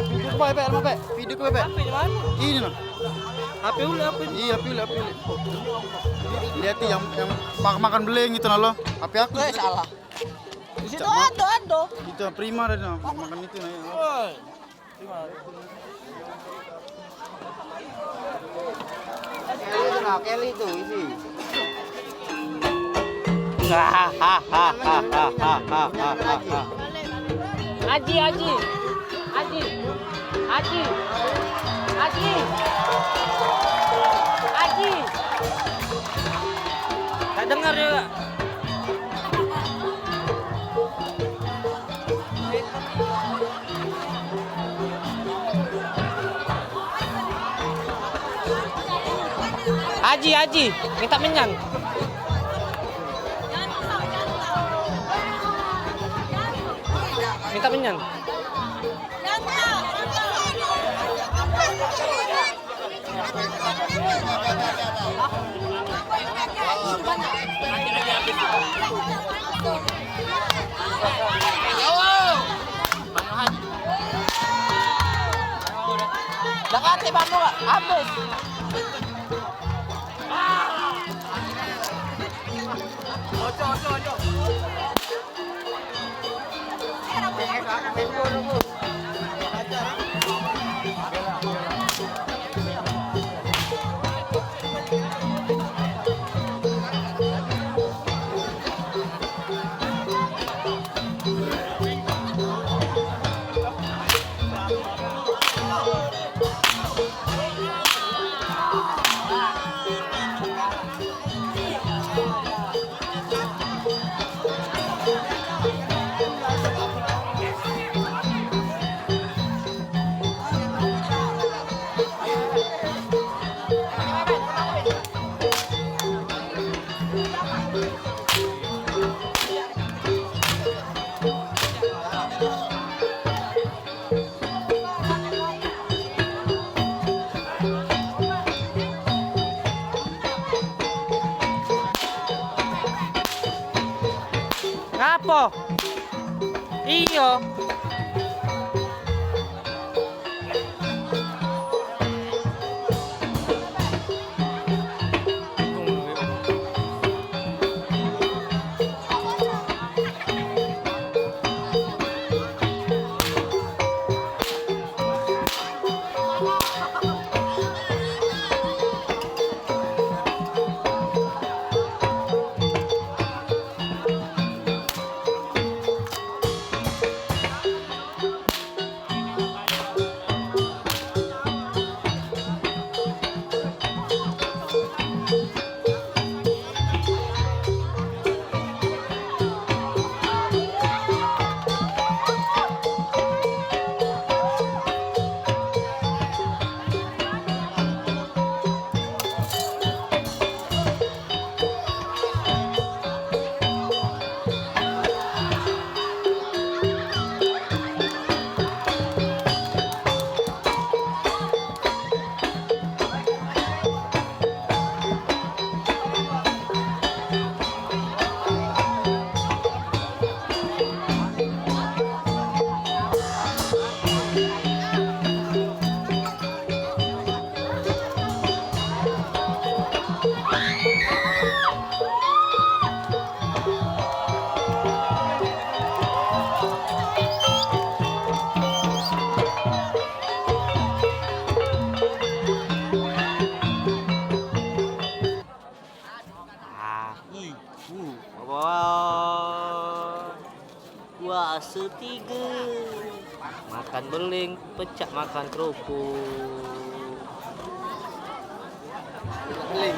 Video ke Pak, apa Pak? Video ke Pak. HP di mana? Ini nah. HP uli apa? Iya, HP uli. Lihat yang makan beleng itu nah lo. HP aku. Salah. Di situ ada. Itu prima ada nah, makan itu nah. Woi. Prima. Kelly itu isi. Aji. Tak dengar juga. Aji, minta menyan. Minta menyan. Dekati bambu gak? Habis. Ojo. Ngapo? Iya. Wah, setiga makan beling, pecah makan kerupuk. Beling.